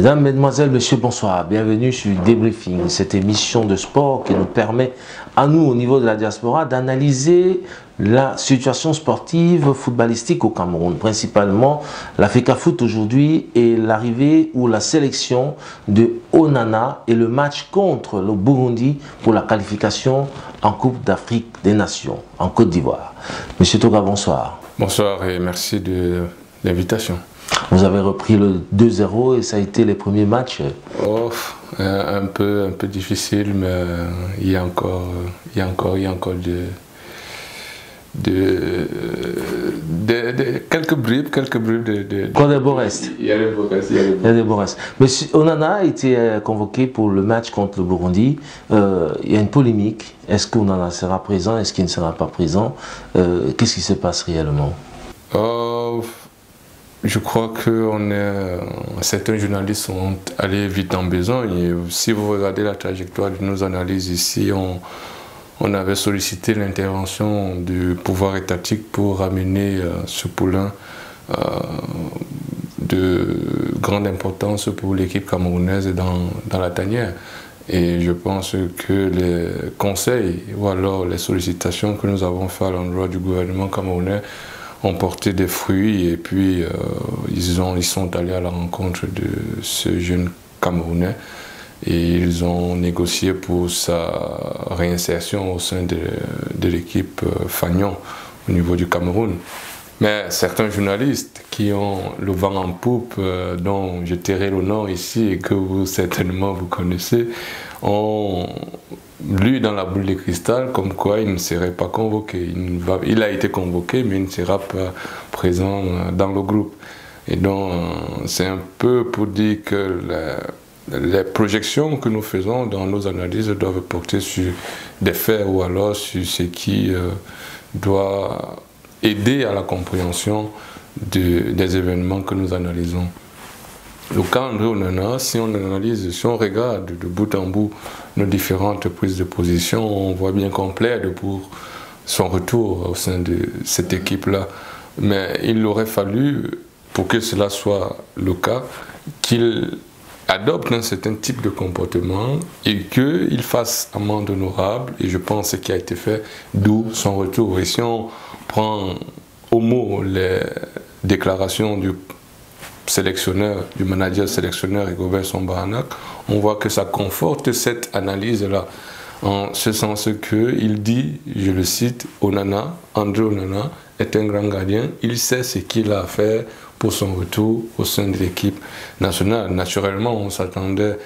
Mesdames, Mesdemoiselles, Messieurs, bonsoir. Bienvenue sur Débriefing, cette émission de sport qui nous permet, à nous, au niveau de la diaspora, d'analyser la situation sportive footballistique au Cameroun, principalement l'Africa Foot aujourd'hui et l'arrivée ou la sélection de Onana et le match contre le Burundi pour la qualification en Coupe d'Afrique des Nations, en Côte d'Ivoire. Monsieur Toga, bonsoir. Bonsoir et merci de l'invitation. Vous avez repris le 2-0 et ça a été les premiers matchs. Oh, un peu difficile, mais il y a encore quelques bribes de... Quoi, des beaux restes. Il y a des beaux restes. Il y a des beaux restes. Monsieur Onana a été convoqué pour le match contre le Burundi. Il y a une polémique. Est-ce qu'Onana sera présent? Est-ce qu'il ne sera pas présent? Qu'est-ce qui se passe réellement? Je crois que certains journalistes sont allés vite en besoin. Et si vous regardez la trajectoire de nos analyses ici, on avait sollicité l'intervention du pouvoir étatique pour amener ce poulain de grande importance pour l'équipe camerounaise dans la tanière. Et je pense que les conseils ou alors les sollicitations que nous avons faites à l'endroit du gouvernement camerounais ont porté des fruits et puis ils sont allés à la rencontre de ce jeune Camerounais et ils ont négocié pour sa réinsertion au sein de l'équipe Fagnon au niveau du Cameroun. Mais certains journalistes qui ont le vent en poupe, dont je tairai le nom ici et que vous certainement vous connaissez, ont lu dans la boule de cristal comme quoi il ne serait pas convoqué. Il a été convoqué mais il ne sera pas présent dans le groupe. Et donc c'est un peu pour dire que les projections que nous faisons dans nos analyses doivent porter sur des faits ou alors sur ce qui doit aider à la compréhension des événements que nous analysons. Le cas André Onana, si on analyse, si on regarde de bout en bout nos différentes prises de position, on voit bien qu'on plaide pour son retour au sein de cette équipe-là. Mais il aurait fallu, pour que cela soit le cas, qu'il adopte un certain type de comportement et qu'il fasse amende honorable, et je pense ce qui a été fait, d'où son retour. Et si on prend au mot les déclarations du sélectionneur, du manager sélectionneur Rigobert Song-Bahanac, on voit que ça conforte cette analyse-là, en ce sens qu'il dit, je le cite, Onana, André Onana est un grand gardien, il sait ce qu'il a à faire pour son retour au sein de l'équipe nationale. Naturellement, on s'attendait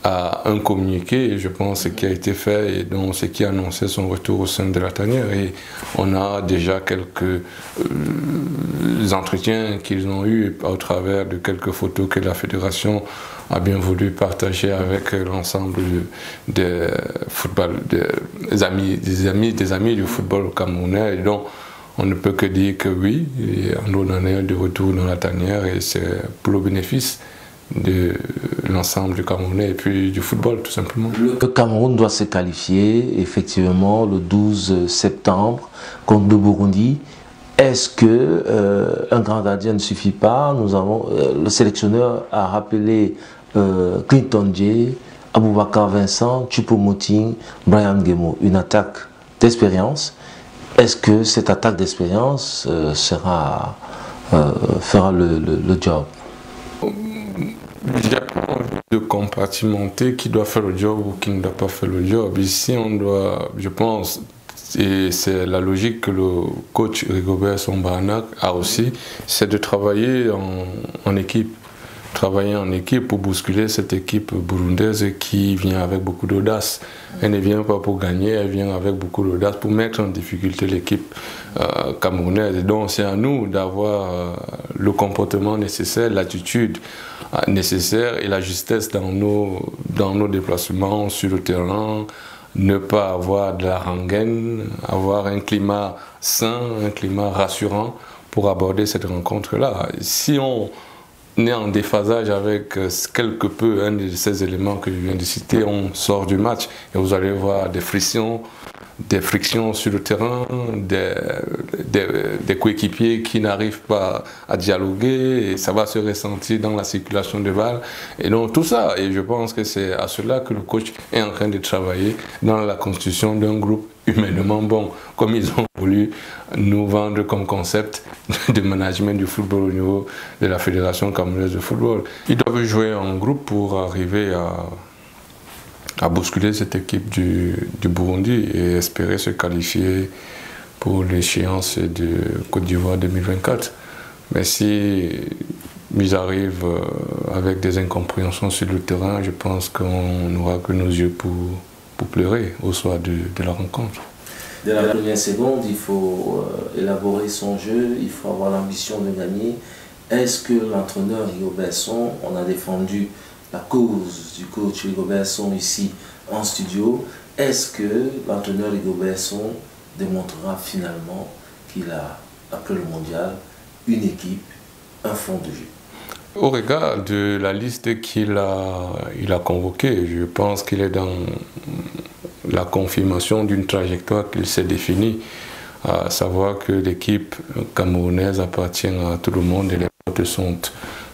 à un communiqué, et je pense ce qui a été fait et donc ce qui annonçait son retour au sein de la tanière. Et on a déjà quelques entretiens qu'ils ont eus au travers de quelques photos que la fédération a bien voulu partager avec l'ensemble des amis du football camerounais. Et donc on ne peut que dire que oui, on en est de retour dans la tanière et c'est pour le bénéfice de l'ensemble du Camerounais et puis du football tout simplement. Le Cameroun doit se qualifier effectivement le 12 septembre contre le Burundi. Est-ce que un grand gardien ne suffit pas? Nous avons, le sélectionneur a rappelé Clinton J, Aboubakar Vincent, Choupo-Moting, Brian Guémo, une attaque d'expérience. Est-ce que cette attaque d'expérience fera le job? Il n'y a pas envie de compartimenter qui doit faire le job ou qui ne doit pas faire le job. Ici, on doit, je pense, et c'est la logique que le coach Rigobert Song-Bahanac a aussi, c'est de travailler en équipe. Travailler en équipe pour bousculer cette équipe burundaise qui vient avec beaucoup d'audace. Elle ne vient pas pour gagner, elle vient avec beaucoup d'audace pour mettre en difficulté l'équipe camerounaise. Et donc c'est à nous d'avoir le comportement nécessaire, l'attitude nécessaire et la justesse dans nos déplacements sur le terrain, ne pas avoir de la rengaine, avoir un climat sain, un climat rassurant pour aborder cette rencontre-là. Si on est en déphasage avec quelque peu un de ces éléments que je viens de citer, on sort du match et vous allez voir des frictions, des frictions sur le terrain, des coéquipiers qui n'arrivent pas à dialoguer, et ça va se ressentir dans la circulation de balles. Et donc tout ça, et je pense que c'est à cela que le coach est en train de travailler dans la constitution d'un groupe humainement bon, comme ils ont voulu nous vendre comme concept de management du football au niveau de la Fédération camerounaise de football. Ils doivent jouer en groupe pour arriver à bousculer cette équipe du Burundi et espérer se qualifier pour l'échéance de Côte d'Ivoire 2024. Mais si ils arrivent avec des incompréhensions sur le terrain, je pense qu'on n'aura que nos yeux pour pleurer au soir de la rencontre. Dès la première seconde, il faut élaborer son jeu, il faut avoir l'ambition de gagner. Est-ce que l'entraîneur Rigobert Song, on a défendu la cause du coach Rigobert Song ici en studio, est-ce que l'entraîneur Rigobert Song démontrera finalement qu'il a, après le mondial, une équipe, un fond de jeu? Au regard de la liste qu'il a convoquée, je pense qu'il est dans la confirmation d'une trajectoire qu'il s'est définie, à savoir que l'équipe camerounaise appartient à tout le monde et les portes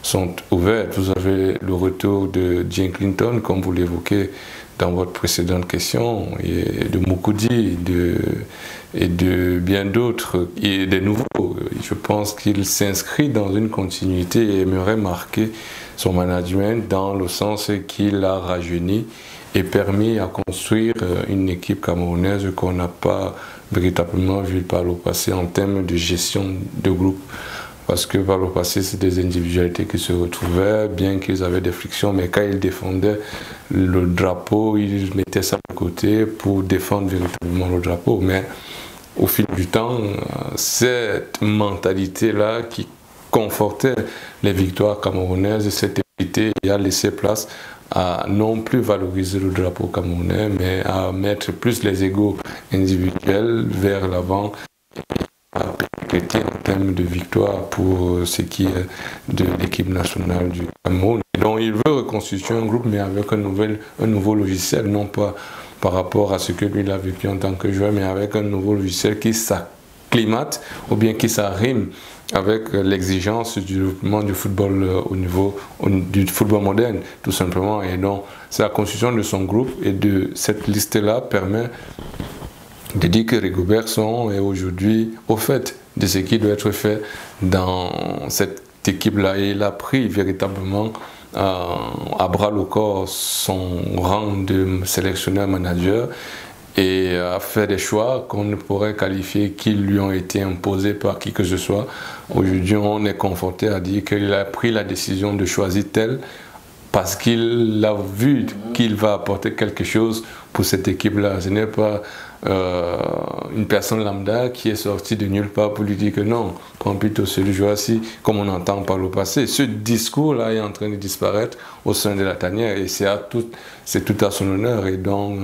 sont ouvertes. Vous avez le retour de Jane Clinton, comme vous l'évoquez dans votre précédente question, et de Moukoudi et de bien d'autres, et des nouveaux. Je pense qu'il s'inscrit dans une continuité et aimerait marquer son management dans le sens qu'il a rajeuni et permis à construire une équipe camerounaise qu'on n'a pas véritablement vue par le passé en termes de gestion de groupe. Parce que par le passé, c'est des individualités qui se retrouvaient, bien qu'ils avaient des frictions, mais quand ils défendaient le drapeau, ils mettaient ça de côté pour défendre véritablement le drapeau. Mais au fil du temps, cette mentalité-là qui confortait les victoires camerounaises s'est évitée et a laissé place à non plus valoriser le drapeau camerounais, mais à mettre plus les égos individuels vers l'avant, à perpétuer en termes de victoire pour ce qui est de l'équipe nationale du Cameroun. Donc il veut reconstituer un groupe, mais avec un nouveau logiciel, non pas par rapport à ce que lui il a vécu en tant que joueur, mais avec un nouveau logiciel qui s'acclimate ou bien qui s'arrime avec l'exigence du développement du football au niveau du football moderne, tout simplement. Et donc, c'est la constitution de son groupe et de cette liste-là permet de dire que Rigobert Song est aujourd'hui au fait de ce qui doit être fait dans cette équipe-là. Et il a pris véritablement à bras le corps son rang de sélectionneur-manager et a fait des choix qu'on ne pourrait qualifier qui lui ont été imposés par qui que ce soit. Aujourd'hui, on est confronté à dire qu'il a pris la décision de choisir tel parce qu'il a vu qu'il va apporter quelque chose pour cette équipe-là. Ce n'est pas une personne lambda qui est sortie de nulle part pour lui dire que non, prends plutôt celui joueur-ci, comme on entend par le passé. Ce discours-là est en train de disparaître au sein de la tanière et c'est tout à son honneur. Et donc,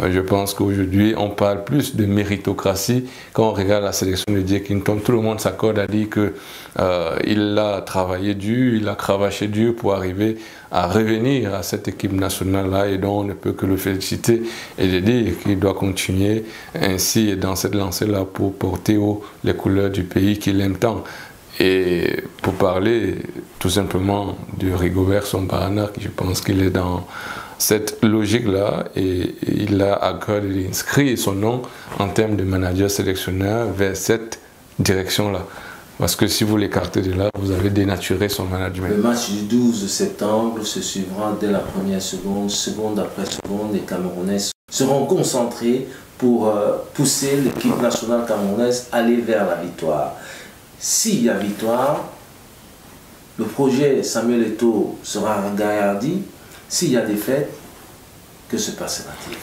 je pense qu'aujourd'hui, on parle plus de méritocratie quand on regarde la sélection de Jane Clinton. Tout le monde s'accorde à dire qu'il a travaillé dur, il a cravaché dur pour arriver à revenir à cette équipe nationale-là, et donc on ne peut que le féliciter et de dire qu'il doit continuer ainsi dans cette lancée-là pour porter haut les couleurs du pays qu'il aime tant. Et pour parler tout simplement de Rigobert Song, je pense qu'il est dans cette logique-là et il a à cœur d'inscrire son nom en termes de manager sélectionneur vers cette direction-là. Parce que si vous l'écartez de là, vous avez dénaturé son management. Le match du 12 septembre se suivra dès la première seconde, seconde après seconde. Les Camerounais seront concentrés pour pousser l'équipe nationale camerounaise à aller vers la victoire. S'il y a victoire, le projet Samuel Eto'o sera gaillardi. S'il y a défaite, que se passera-t-il?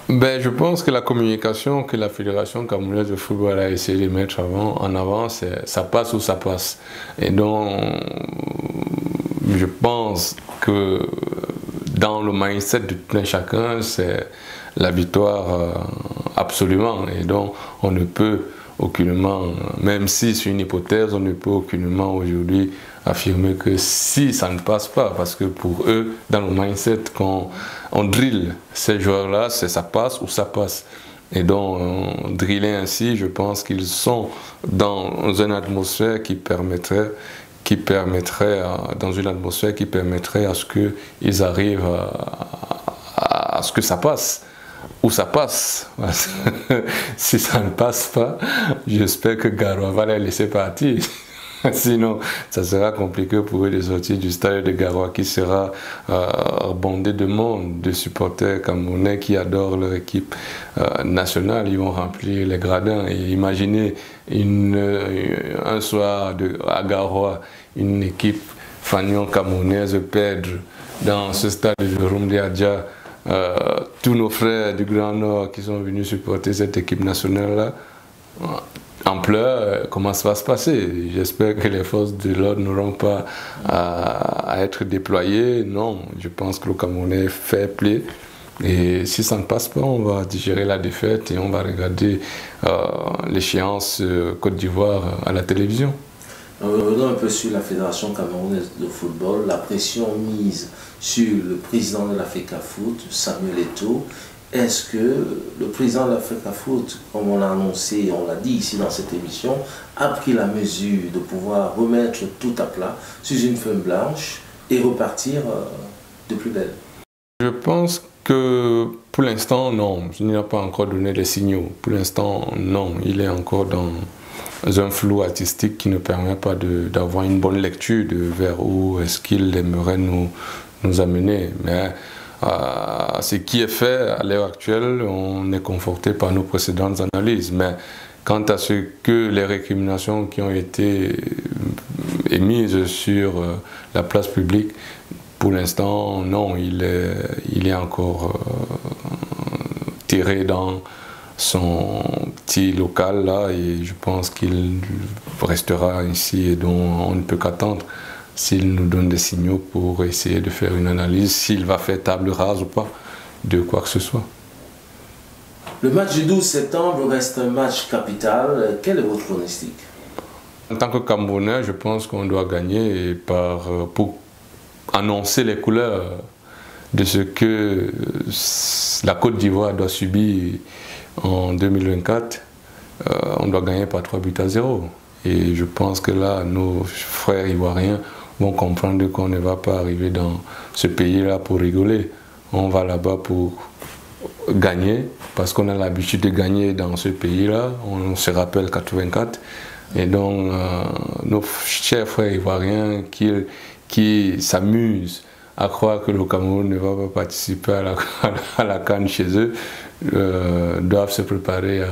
Ben, je pense que la communication que la Fédération camerounaise de football a essayé de mettre en avant, c'est ça passe ou ça passe. Et donc, je pense que dans le mindset de tout un chacun, c'est la victoire absolument. Et donc, on ne peut aucunement, même si c'est une hypothèse, on ne peut aucunement aujourd'hui affirmer que si ça ne passe pas, parce que pour eux, dans le mindset, quand on drill ces joueurs-là, c'est ça passe ou ça passe. Et donc, driller ainsi, je pense qu'ils sont dans une atmosphère qui permettrait dans une atmosphère qui permettrait à ce qu'ils arrivent à ce que ça passe. Ou ça passe. Si ça ne passe pas, j'espère que Garoua va les laisser partir. Sinon, ça sera compliqué pour eux de sortir du stade de Garoua qui sera bondé de monde, de supporters camerounais qui adorent leur équipe nationale. Ils vont remplir les gradins. Et imaginez un soir à Garoua, une équipe fanion camerounaise perdre dans ce stade de Rumdi Adja. Tous nos frères du Grand Nord qui sont venus supporter cette équipe nationale-là, en pleurs, comment ça va se passer? J'espère que les forces de l'ordre n'auront pas à être déployées. Non, je pense que le Camerounais est fair play. Et si ça ne passe pas, on va digérer la défaite et on va regarder l'échéance Côte d'Ivoire à la télévision. Revenons un peu sur la Fédération camerounaise de football, la pression mise sur le président de l'Africafoot, Samuel Eto'o. Est-ce que le président de l'Africafoot, comme on l'a annoncé, on l'a dit ici dans cette émission, a pris la mesure de pouvoir remettre tout à plat sur une feuille blanche et repartir de plus belle? Je pense que pour l'instant, non. Il n'a pas encore donné les signaux. Pour l'instant, non. Il est encore dans un flou artistique qui ne permet pas d'avoir une bonne lecture de vers où est-ce qu'il aimerait nous amener. Mais ce qui est fait à l'heure actuelle, on est conforté par nos précédentes analyses. Mais quant à ce que les récriminations qui ont été émises sur la place publique, pour l'instant, non, il est encore tiré dans son petit local là et je pense qu'il restera ici et dont on ne peut qu'attendre s'il nous donne des signaux pour essayer de faire une analyse, s'il va faire table rase ou pas de quoi que ce soit. Le match du 12 septembre reste un match capital. Quel est votre pronostic? En tant que Camerounais, je pense qu'on doit gagner pour annoncer les couleurs de ce que la Côte d'Ivoire doit subir en 2024. On doit gagner par 3-0. Et je pense que là, nos frères ivoiriens vont comprendre qu'on ne va pas arriver dans ce pays-là pour rigoler. On va là-bas pour gagner, parce qu'on a l'habitude de gagner dans ce pays-là. On se rappelle 84. Et donc, nos chers frères ivoiriens qui s'amusent à croire que le Cameroun ne va pas participer à la CAN chez eux, doivent se préparer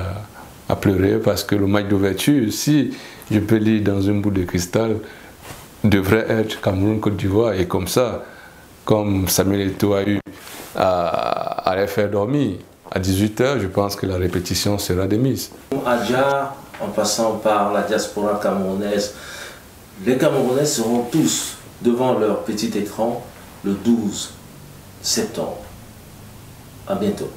à pleurer, parce que le match d'ouverture, si je peux lire dans une boule de cristal, devrait être Cameroun-Côte d'Ivoire. Et comme ça, comme Samuel Eto'o a eu à les faire dormir à 18 h, je pense que la répétition sera démise. Adja, en passant par la diaspora camerounaise, les Camerounais seront tous devant leur petit écran le 12 septembre. À bientôt.